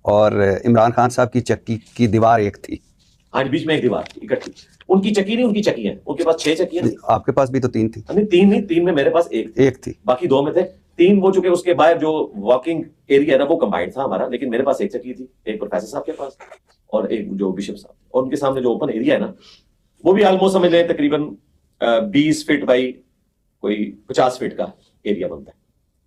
और इमरान खान साहब की चक्की की दीवार एक थी। हाँ, बीच में एक दीवार थी इकट्ठी। उनकी चक्की नहीं, उनकी चक्की है, उनके पास 6 चक्की है। आपके पास भी तो 3 थी। नहीं 3 नहीं, 3 में मेरे पास एक थी, बाकी 2 में थे। 3 वो चुके, उसके बाहर जो वॉकिंग एरिया है ना वो कंबाइंड था हमारा, लेकिन मेरे पास एक चक्की थी, एक प्रोफेसर साहब के पास और एक जो बिशप साहब, और उनके सामने जो ओपन एरिया है ना वो भी ऑलमोस्ट समझ लें तकरीबन 20 फीट बाई कोई 50 फीट का एरिया बनता है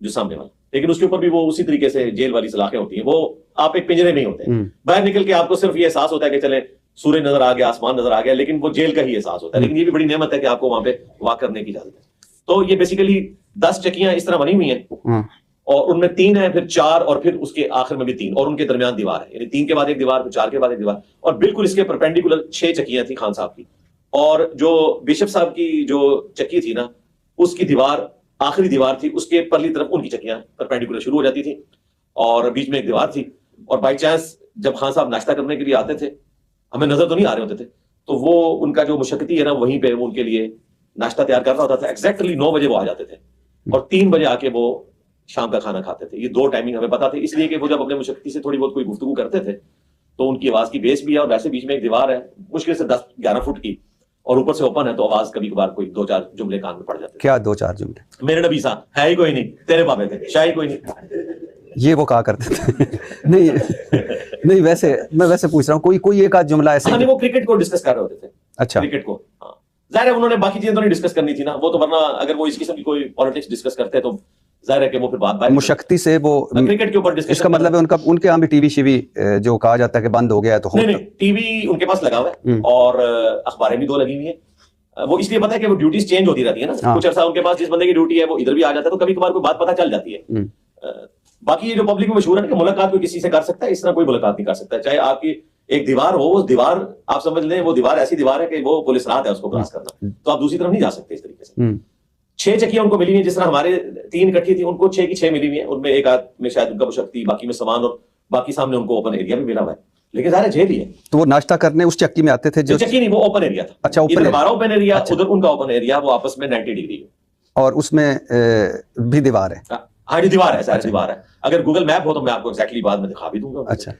जो सामने वाला। लेकिन उसके ऊपर भी वो उसी तरीके से जेल वाली सलाखें होती हैं, वो आप एक पिंजरे में ही होते हैं। बाहर निकल के आपको सिर्फ ये एहसास होता है कि चले सूरज नजर आ गया, आसमान नजर आ गया, लेकिन वो जेल का ही एहसास होता है। लेकिन ये भी बड़ी नेमत है कि आपको वहां पे वॉक करने की इजाजत है। तो ये बेसिकली 10 चक्कियां इस तरह बनी हुई हैं और उनमें 3 है, फिर 4 और फिर उसके आखिर में भी 3 और उनके दरमियान दीवार है, यानी 3 के बाद एक दीवार, फिर 4 के बाद एक दीवार, और बिल्कुल इसके परपेंडिकुलर 6 चक्कियां थी खान साहब की। और जो बिशप साहब की जो चक्की थी ना उसकी दीवार, आखिरी दीवार थी, उसके परली तरफ उनकी चक्कियां परपेंडिकुलर शुरू हो जाती थी और बीच में एक दीवार थी। और बाई चांस जब खान साहब नाश्ता करने के लिए आते थे, हमें नजर तो नहीं आ रहे होते थे, तो वो उनका जो मुशक्कती है ना वहीं पे वो उनके लिए नाश्ता तैयार कर रहा होता था। एग्जैक्टली 9 बजे वो आ जाते थे और 3 बजे आके वो शाम का खाना खाते थे। ये 2 टाइमिंग हमें पता थे, इसलिए कि वो जब अपने मुशक्कती से थोड़ी बहुत कोई गुफ्तगू करते थे तो उनकी आवाज की बेस भी है और वैसे बीच में एक दीवार है मुश्किल से 10-11 फुट की और ऊपर से ओपन है, तो आवाज कभी कभार कोई 2-4 जुमले कान में पड़ जाते। क्या 2-4 जुमले? मेरे नबी सा है ही कोई नहीं, तेरे पापे थे, शाही कोई नहीं, ये वो कहा करते थे। नहीं नहीं, वैसे मैं वैसे पूछ रहा हूँ कोई एक आध जुमला ऐसे। हाँ, वो क्रिकेट को डिस्कस कर रहे होते थे। अच्छा, क्रिकेट को, हाँ जाहिर है उन्होंने बाकी चीजें तो नहीं डिस्कस करनी थी ना, वो तो वरना अगर वो इस किस्म की कोई पॉलिटिक्स डिस्कस करते तो जाहिर है कि वो फिर बात मुशक्कती से वो क्रिकेट के ऊपर डिस्कशन। इसका मतलब है उनके यहाँ भी टीवी शीवी जो कहा जाता है कि बंद हो गया है, तो नहीं टीवी उनके पास लगा हुआ है और अखबारें भी 2 लगी हुई है। वो इसलिए पता है कि वो ड्यूटीज चेंज होती रहती है ना, कुछ अर्सा उनके पास जिस बंदे की ड्यूटी है वो इधर भी आ जाता है, तो कभी कभार कोई बात पता चल जाती है। बाकी ये जो पब्लिक में मशहूर है कि मुलाकात कोई किसी से कर सकता है, इस तरह कोई मुलाकात नहीं कर सकता, चाहे आपकी एक दीवार हो, वो दीवार आप समझ लें वो दीवार ऐसी दीवार है कि वो पुलिस रात है उसको क्रॉस करना, तो आप दूसरी तरफ नहीं जा सकते इस तरीके से। 6 चक्कियां उनको मिली हुई है, जिस तरह हमारे 3 इकट्ठी थी, उनको 6 की 6 मिली हुई है। उनमें एक आध में शायद उनका मुशक्कती, बाकी में सामान, और बाकी सामने उनको ओपन एरिया भी मिला हुआ है, लेकिन सारा जेल ही है। तो वो नाश्ता करने उस चक्की में आते थे? जो चक्की नहीं, वो ओपन एरिया था। अच्छा, इधर हमारा ओपन एरिया, उधर उनका ओपन एरिया, वो आपस में 90 डिग्री और उसमें भी दीवार है? हाँ, दीवार है, सारी दीवार है। अगर गूगल मैप हो तो मैं आपको एग्जैक्टली बाद में दिखा भी दूंगा। अच्छा।